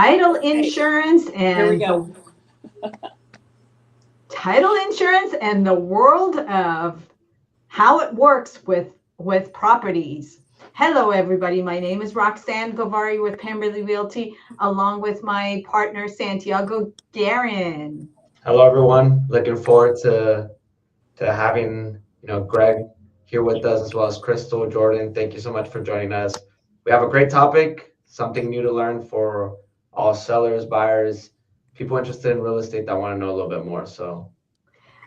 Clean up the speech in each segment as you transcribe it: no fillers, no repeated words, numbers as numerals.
title insurance Here we go. Title insurance and the world of how it works with properties. Hello, everybody. My name is Roxanne Govari with Pemberley Realty, along with my partner Santiago Guerin. Hello, everyone. Looking forward to having Greg here with us, as well as Crystal, Jordan. Thank you so much for joining us. We have a great topic, something new to learn for all sellers, buyers, people interested in real estate that want to know a little bit more. So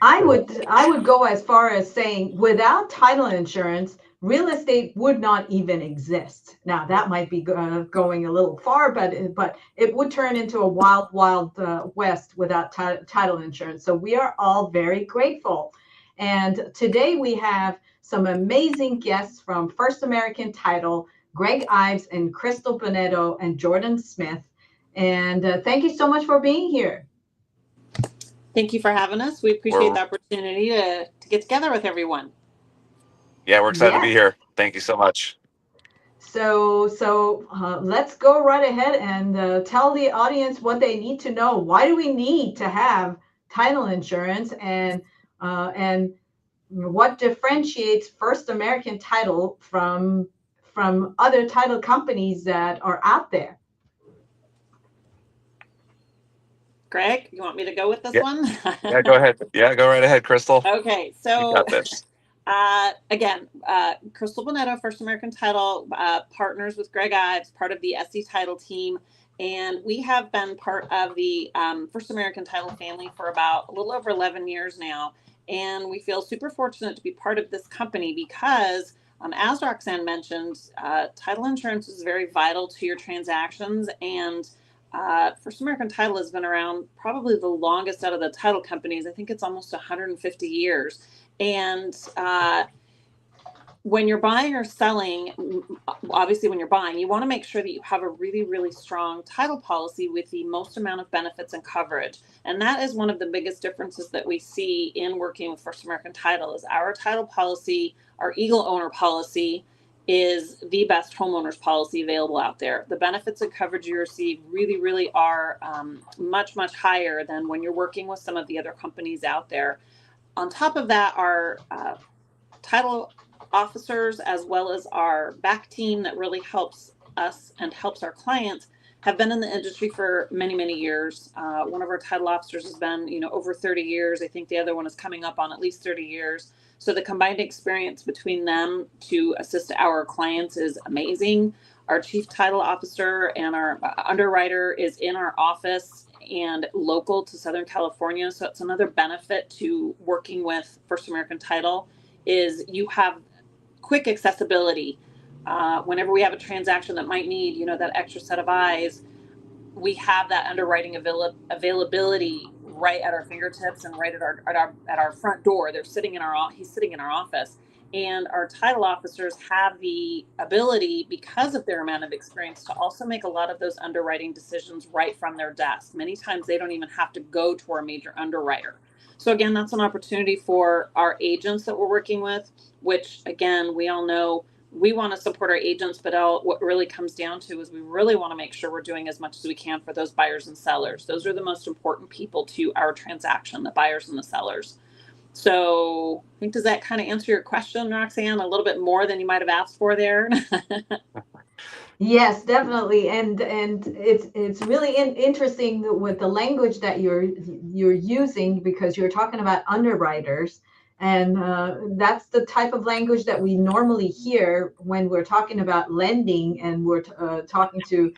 I would go as far as saying without title insurance, real estate would not even exist. Now that might be going a little far, but it would turn into a wild west without title insurance. So we are all very grateful. And today we have some amazing guests from First American Title, Greg Ives and Crystal Bonetto and Jordan Smith. And thank you so much for being here. Thank you for having us. We appreciate the opportunity to get together with everyone. Yeah, we're excited to be here. Thank you so much. So let's go right ahead and tell the audience what they need to know. Why do we need to have title insurance, and what differentiates First American Title from other title companies that are out there? Greg, you want me to go with this one? Yeah, go ahead. Yeah, go right ahead, Crystal. Okay, so you got this. Again, Crystal Bonetto, First American Title, partners with Greg Ives, part of the SC Title team, and we have been part of the First American Title family for about a little over 11 years now, and we feel super fortunate to be part of this company because, as Roxanne mentioned, title insurance is very vital to your transactions, and First American Title has been around probably the longest out of the title companies. I think it's almost 150 years. And when you're buying or selling, obviously when you're buying, you want to make sure that you have a really, really strong title policy with the most amount of benefits and coverage. And that is one of the biggest differences that we see in working with First American Title is our title policy, our Eagle owner policy, is the best homeowners policy available out there. The benefits and coverage you receive really, really are much, much higher than when you're working with some of the other companies out there. On top of that, our title officers, as well as our back team that really helps us and helps our clients, have been in the industry for many, many years. One of our title officers has been, over 30 years. I think the other one is coming up on at least 30 years. So the combined experience between them to assist our clients is amazing. Our chief title officer and our underwriter is in our office and local to Southern California. So it's another benefit to working with First American Title is you have quick accessibility. Whenever we have a transaction that might need, that extra set of eyes, we have that underwriting availability right at our fingertips and right at our front door. He's sitting in our office, and our title officers have the ability, because of their amount of experience, to also make a lot of those underwriting decisions right from their desk. Many times they don't even have to go to our major underwriter. So again, that's an opportunity for our agents that we're working with, which again, we all know we want to support our agents, but what really comes down to is we really want to make sure we're doing as much as we can for those buyers and sellers. Those are the most important people to our transaction, the buyers and the sellers. So I think, does that kind of answer your question, Roxanne, a little bit more than you might have asked for there? Yes, definitely, and it's really interesting with the language that you're using, because you're talking about underwriters, and that's the type of language that we normally hear when we're talking about lending and we're talking to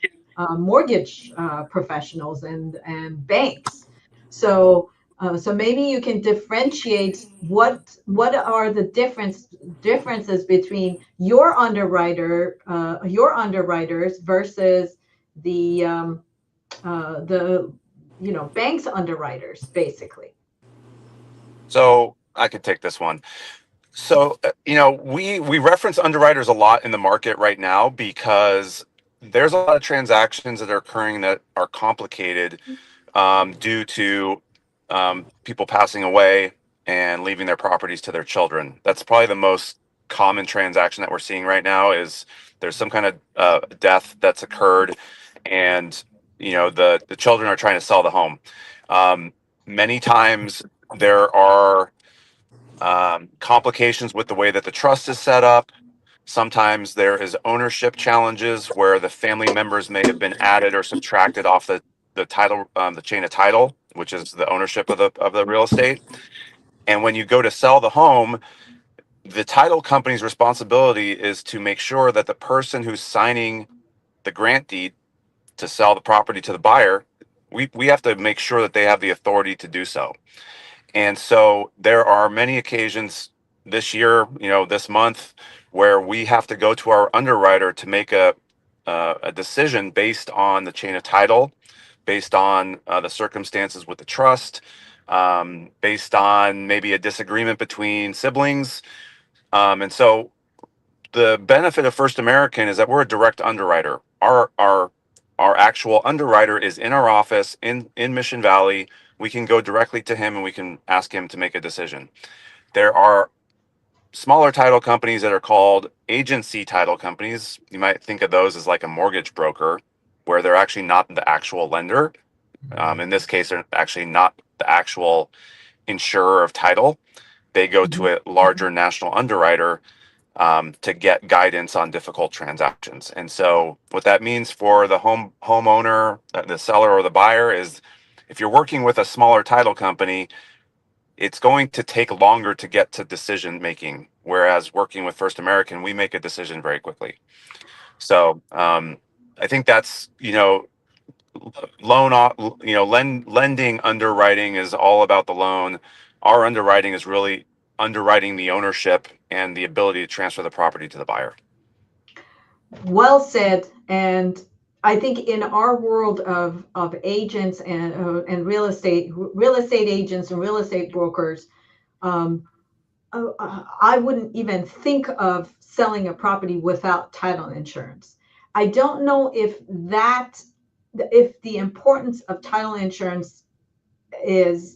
mortgage professionals and banks. So maybe you can differentiate what are the differences between your underwriters versus the bank's underwriters, basically. So I could take this one. So we reference underwriters a lot in the market right now because there's a lot of transactions that are occurring that are complicated due to people passing away and leaving their properties to their children. That's probably the most common transaction that we're seeing right now is there's some kind of death that's occurred, and the children are trying to sell the home. Many times there are complications with the way that the trust is set up. Sometimes there is ownership challenges where the family members may have been added or subtracted off the title, the chain of title, which is the ownership of the real estate. And when you go to sell the home, the title company's responsibility is to make sure that the person who's signing the grant deed to sell the property to the buyer, we have to make sure that they have the authority to do so. And so there are many occasions this year, this month, where we have to go to our underwriter to make a decision based on the chain of title, based on the circumstances with the trust, based on maybe a disagreement between siblings. And so the benefit of First American is that we're a direct underwriter. Our actual underwriter is in our office in Mission Valley. We can go directly to him and we can ask him to make a decision. There are smaller title companies that are called agency title companies. You might think of those as like a mortgage broker, where they're actually not the actual lender. In this case, they're actually not the actual insurer of title. They go to a larger national underwriter to get guidance on difficult transactions. And so what that means for the homeowner, the seller or the buyer is, if you're working with a smaller title company, it's going to take longer to get to decision making. Whereas working with First American, we make a decision very quickly. So I think that's, lending underwriting is all about the loan. Our underwriting is really underwriting the ownership and the ability to transfer the property to the buyer. Well said. And I think in our world of agents and real estate agents and real estate brokers, I wouldn't even think of selling a property without title insurance. I don't know if the importance of title insurance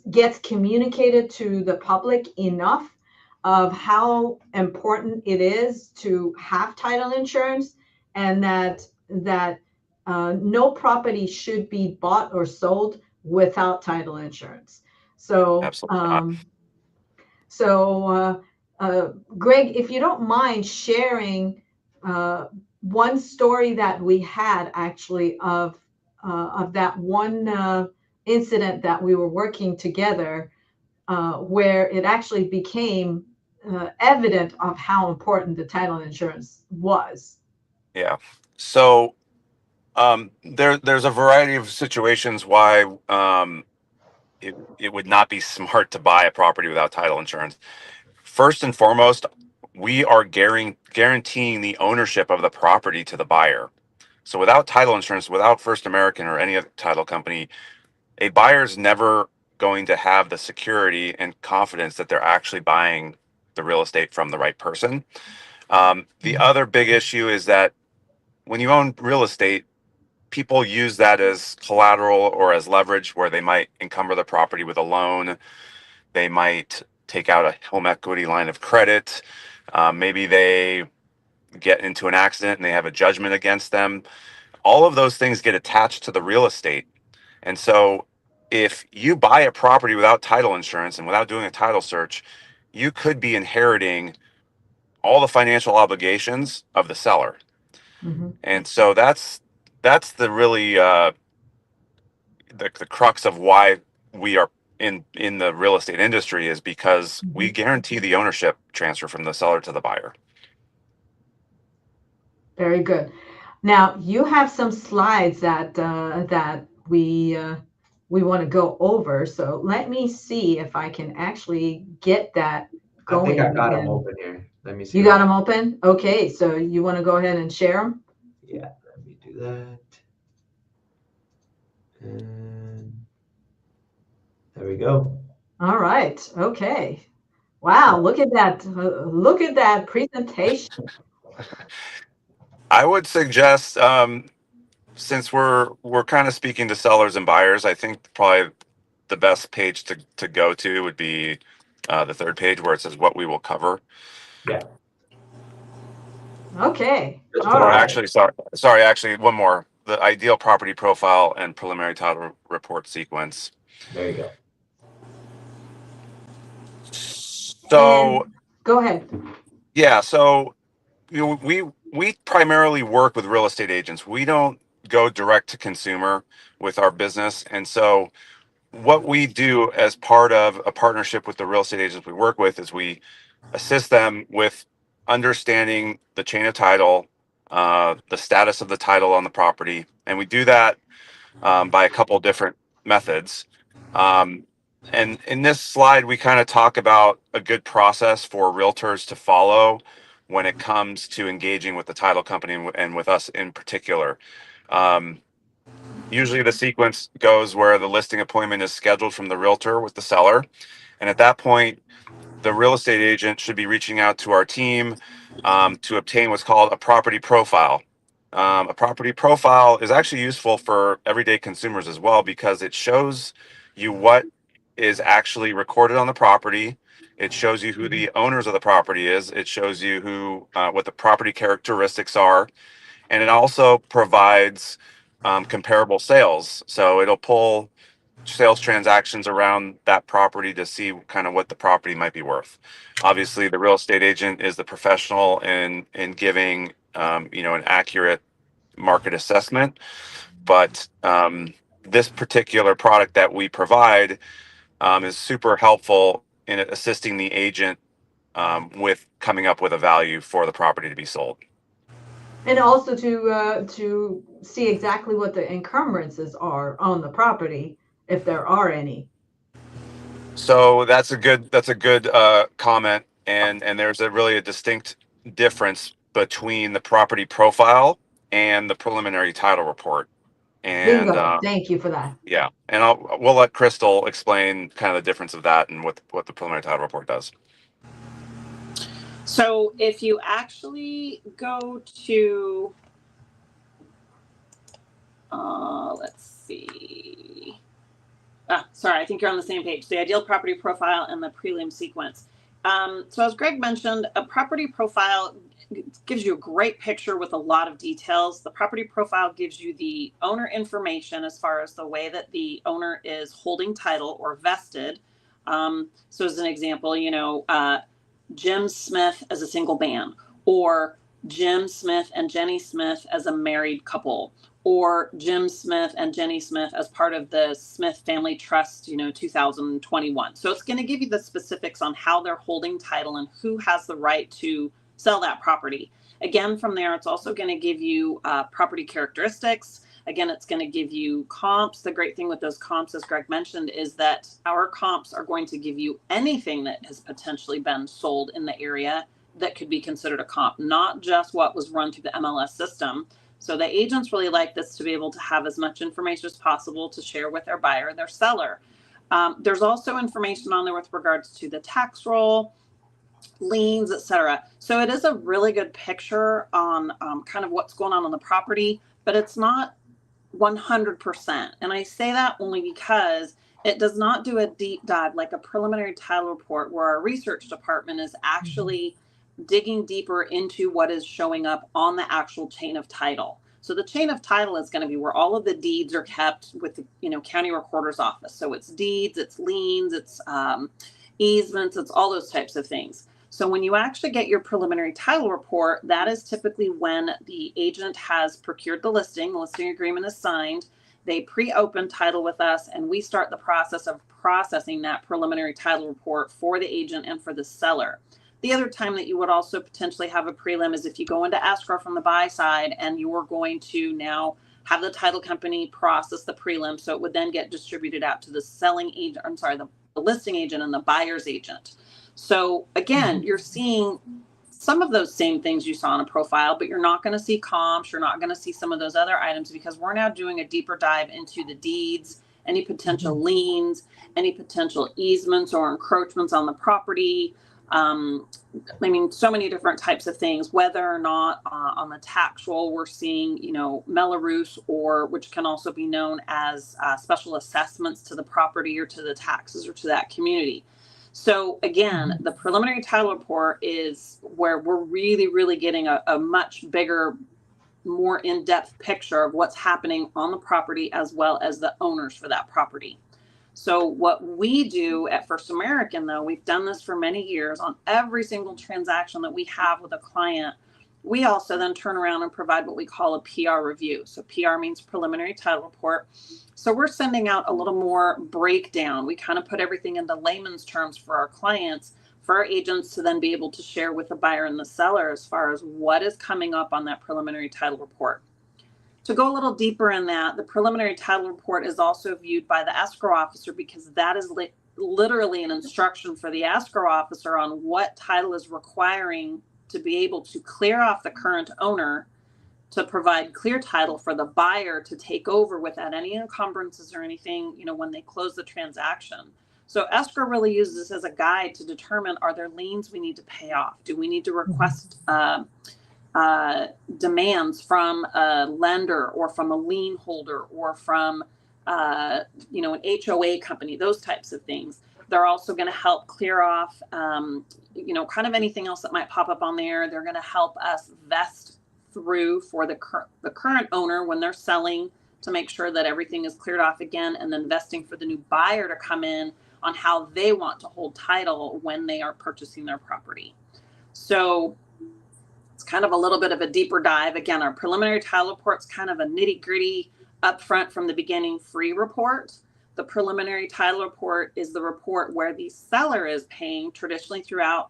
gets communicated to the public enough of how important it is to have title insurance, and that no property should be bought or sold without title insurance. So Absolutely not. Greg, if you don't mind sharing one story that we had actually of that one incident that we were working together, where it actually became evident of how important the title insurance was. Yeah. So there's a variety of situations why it would not be smart to buy a property without title insurance. First and foremost, we are guaranteeing the ownership of the property to the buyer. So without title insurance, without First American or any other title company, a buyer's never going to have the security and confidence that they're actually buying the real estate from the right person. The other big issue is that when you own real estate, people use that as collateral or as leverage, where they might encumber the property with a loan. They might take out a home equity line of credit. Maybe they get into an accident and they have a judgment against them. All of those things get attached to the real estate. And so if you buy a property without title insurance and without doing a title search, you could be inheriting all the financial obligations of the seller. Mm-hmm. And so that's the really the crux of why we are in the real estate industry, is because we guarantee the ownership transfer from the seller to the buyer. Very good. Now you have some slides that we want to go over. So let me see if I can actually get that going. I think I got them open here. Let me see. You got them open? Okay. So you want to go ahead and share them? Yeah, let me do that. And there we go. All right. Okay. Wow. Look at that. Look at that presentation. I would suggest, since we're kind of speaking to sellers and buyers, I think probably the best page to go to would be the third page, where it says what we will cover. Yeah. Okay. Just All put right. Actually, sorry. Actually, one more. the ideal property profile and preliminary title report sequence. There you go. So go ahead. yeah, so we primarily work with real estate agents. We don't go direct to consumer with our business, and so what we do as part of a partnership with the real estate agents we work with is we assist them with understanding the chain of title, the status of the title on the property, and we do that by a couple different methods. And in this slide, we kind of talk about a good process for realtors to follow when it comes to engaging with the title company and with us in particular. Usually the sequence goes where the listing appointment is scheduled from the realtor with the seller. And at that point, the real estate agent should be reaching out to our team to obtain what's called a property profile. A property profile is actually useful for everyday consumers as well because it shows you what is actually recorded on the property. It shows you who the owners of the property is. It shows you who what the property characteristics are, and it also provides comparable sales. So it'll pull sales transactions around that property to see kind of what the property might be worth. Obviously, the real estate agent is the professional in giving an accurate market assessment, but this particular product that we provide is super helpful in assisting the agent with coming up with a value for the property to be sold. And also to see exactly what the encumbrances are on the property, if there are any. So that's a good comment, and there's really a distinct difference between the property profile and the preliminary title report. And Bingo. Thank you for that. yeah, and we'll let Crystal explain kind of the difference of that and what the preliminary title report does. So if you actually go to, let's see. Sorry, I think you're on the same page. The ideal property profile and the prelim sequence. So as Greg mentioned, a property profile gives you a great picture with a lot of details. The property profile gives you the owner information as far as the way that the owner is holding title or vested. So as an example, Jim Smith as a single man, or Jim Smith and Jenny Smith as a married couple, or Jim Smith and Jenny Smith as part of the Smith Family Trust, 2021. So it's going to give you the specifics on how they're holding title and who has the right to sell that property. Again, from there, it's also going to give you property characteristics. Again, it's going to give you comps. The great thing with those comps, as Greg mentioned, is that our comps are going to give you anything that has potentially been sold in the area that could be considered a comp, not just what was run through the MLS system. So the agents really like this to be able to have as much information as possible to share with their buyer, their seller. There's also information on there with regards to the tax roll, liens, etc. So it is a really good picture on kind of what's going on the property, but it's not 100%. And I say that only because it does not do a deep dive like a preliminary title report where our research department is actually digging deeper into what is showing up on the actual chain of title. So the chain of title is going to be where all of the deeds are kept with the county recorder's office. So it's deeds, it's liens, it's easements, it's all those types of things. So when you actually get your preliminary title report, that is typically when the agent has procured the listing agreement is signed, they pre-open title with us, and we start the process of processing that preliminary title report for the agent and for the seller. The other time that you would also potentially have a prelim is if you go into escrow from the buy side and you are going to now have the title company process the prelim, so it would then get distributed out to the the listing agent and the buyer's agent. So again, you're seeing some of those same things you saw in a profile, but you're not going to see comps. You're not going to see some of those other items because we're now doing a deeper dive into the deeds, any potential liens, any potential easements or encroachments on the property. So many different types of things, whether or not on the tax roll we're seeing, Mellarus, or which can also be known as special assessments to the property or to the taxes or to that community. So again, the preliminary title report is where we're really, really getting a much bigger more in-depth picture of what's happening on the property as well as the owners for that property. So what we do at First American, though, we've done this for many years on every single transaction that we have with a client. We also then turn around and provide what we call a PR review. So PR means preliminary title report. So we're sending out a little more breakdown. We kind of put everything into layman's terms for our clients, for our agents to then be able to share with the buyer and the seller as far as what is coming up on that preliminary title report. To go a little deeper in that, the preliminary title report is also viewed by the escrow officer, because that is literally an instruction for the escrow officer on what title is requiring to be able to clear off the current owner to provide clear title for the buyer to take over without any encumbrances or anything, when they close the transaction. So escrow really uses this as a guide to determine, are there liens we need to pay off? Do we need to request demands from a lender or from a lien holder or from an HOA company, those types of things. They're also going to help clear off kind of anything else that might pop up on there. They're going to help us vest through for the current owner when they're selling, to make sure that everything is cleared off again, and then vesting for the new buyer to come in on how they want to hold title when they are purchasing their property. So it's kind of a little bit of a deeper dive. Again, our preliminary title report's kind of a nitty-gritty upfront from the beginning free report. The preliminary title report is the report where the seller is paying, traditionally throughout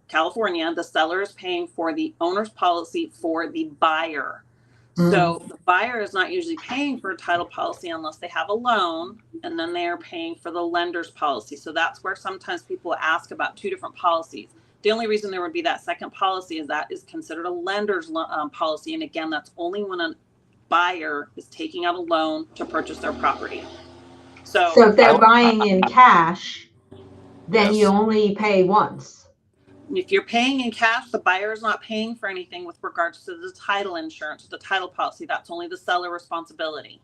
California, the seller is paying for the owner's policy for the buyer. So the buyer is not usually paying for a title policy unless they have a loan, and then they are paying for the lender's policy. So that's where sometimes people ask about two different policies. The only reason there would be that second policy is that is considered a lender's policy. And again, that's only when a buyer is taking out a loan to purchase their property. So if they're buying in cash, then Yes. you only pay once. if you're paying in cash, the buyer is not paying for anything with regards to the title insurance, the title policy. That's only the seller responsibility.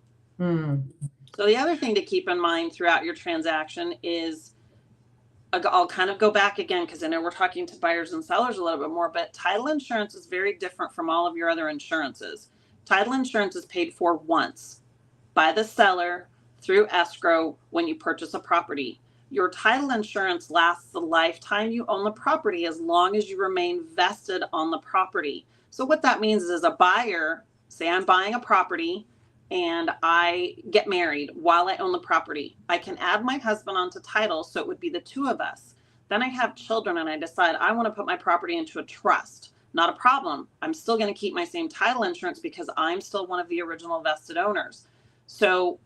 So the other thing to keep in mind throughout your transaction is, I'll kind of go back again, because I know we're talking to buyers and sellers a little bit more, but title insurance is very different from all of your other insurances. Title insurance is paid for once by the seller through escrow when you purchase a property. Your title insurance lasts the lifetime you own the property, as long as you remain vested on the property. So what that means is, as a buyer, say I'm buying a property and I get married while I own the property, I can add my husband onto title, so it would be the two of us. Then I have children and I decide I want to put my property into a trust. Not a problem. I'm still going to keep my same title insurance because I'm still one of the original vested owners. So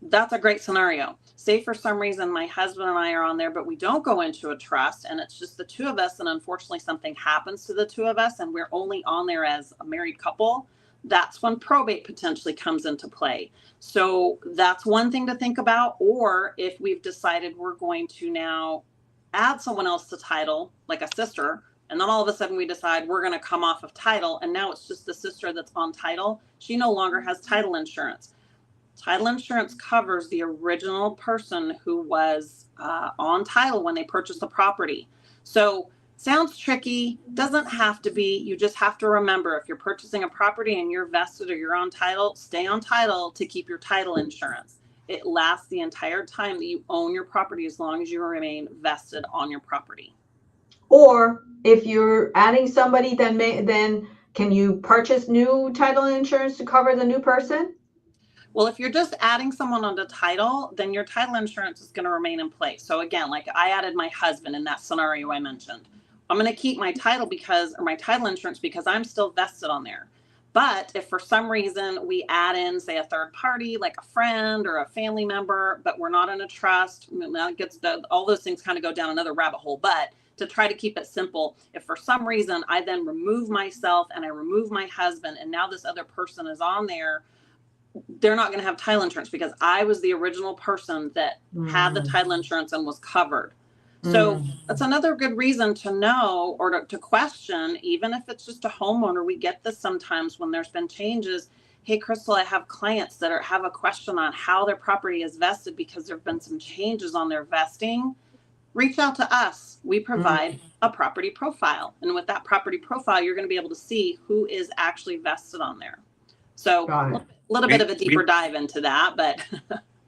that's a great scenario. Say for some reason my husband and I are on there, but we don't go into a trust and it's just the two of us, and unfortunately something happens to the two of us and we're only on there as a married couple. That's when probate potentially comes into play. So that's one thing to think about. Or if we've decided we're going to now add someone else to title, like a sister, and then all of a sudden we decide we're going to come off of title, and now it's just the sister that's on title, she no longer has title insurance. Title insurance covers the original person who was on title when they purchased the property. So sounds tricky, doesn't have to be. You just have to remember, if you're purchasing a property and you're vested or you're on title, stay on title to keep your title insurance. It lasts the entire time that you own your property, as long as you remain vested on your property. Or if you're adding somebody, then can you purchase new title insurance to cover the new person? Well, if you're just adding someone onto title, then your title insurance is going to remain in place. So again, like I added my husband in that scenario I mentioned, I'm going to keep my title my title insurance because I'm still vested on there. But if for some reason we add in, say, a third party, like a friend or a family member, but we're not in a trust, all those things kind of go down another rabbit hole. But to try to keep it simple, if for some reason I then remove myself and I remove my husband, and now this other person is on there, they're not going to have title insurance because I was the original person that had the title insurance and was covered. So that's another good reason to know, or to question, even if it's just a homeowner. We get this sometimes when there's been changes. Hey, Crystal, I have clients that have a question on how their property is vested because there've been some changes on their vesting. reach out to us. We provide a property profile. And with that property profile, you're going to be able to see who is actually vested on there. So a little bit of a deeper dive into that, but.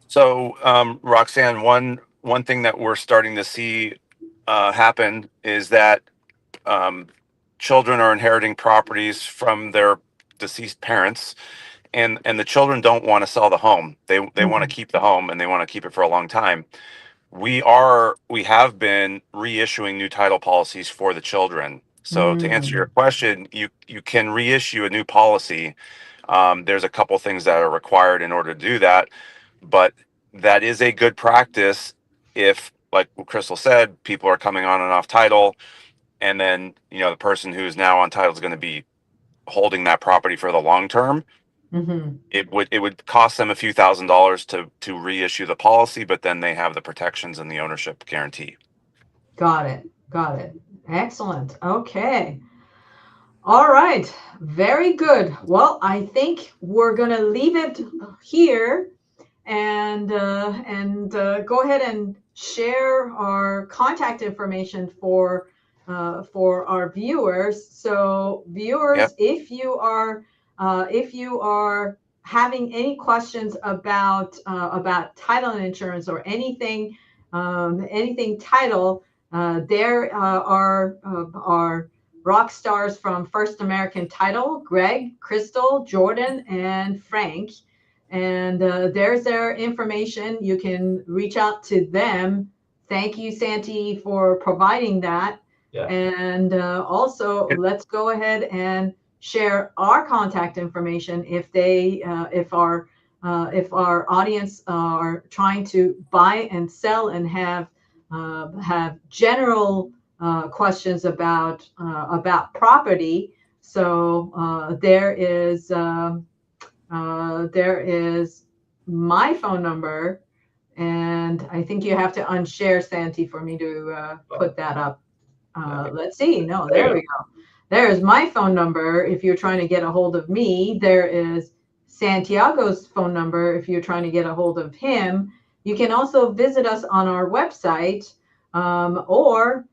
So, Roxanne, one thing that we're starting to see happen is that children are inheriting properties from their deceased parents, and the children don't want to sell the home. They want to keep the home, and they want to keep it for a long time. We have been reissuing new title policies for the children. So to answer your question, you can reissue a new policy. There's a couple things that are required in order to do that, but that is a good practice if, like Crystal said, people are coming on and off title, and then the person who's now on title is going to be holding that property for the long term. It would cost them a few $1,000s to reissue the policy, but then they have the protections and the ownership guarantee. Got it. Excellent. Okay. All right. Very good. Well, I think we're going to leave it here and go ahead and share our contact information for our viewers. So viewers, if you are having any questions about title and insurance or anything title, there are rock stars from First American Title: Greg, Crystal, Jordan, and Frank. And there's their information. You can reach out to them. Thank you, Santi, for providing that. Yeah. And also, let's go ahead and share our contact information if our audience are trying to buy and sell and have general questions about property. So there is my phone number, and I think you have to unshare, Santi, for me to put that up. Let's see. No, there we go. There's my phone number if you're trying to get a hold of me. There is Santiago's phone number if you're trying to get a hold of him. You can also visit us on our website, or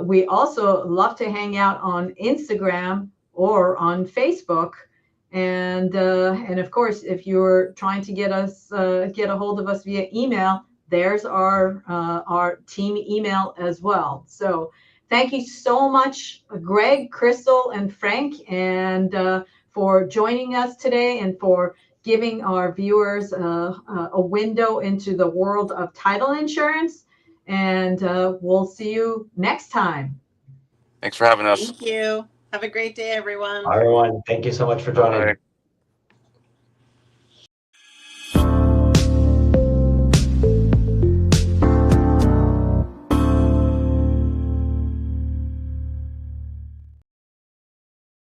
we also love to hang out on Instagram or on Facebook. And of course, if you're trying to get a hold of us via email, there's our team email as well. So thank you so much, Greg, Crystal, and Frank, and for joining us today and for giving our viewers a window into the world of title insurance. And we'll see you next time. Thanks for having us. Thank you. Have a great day, everyone. Everyone, thank you so much for joining. Bye.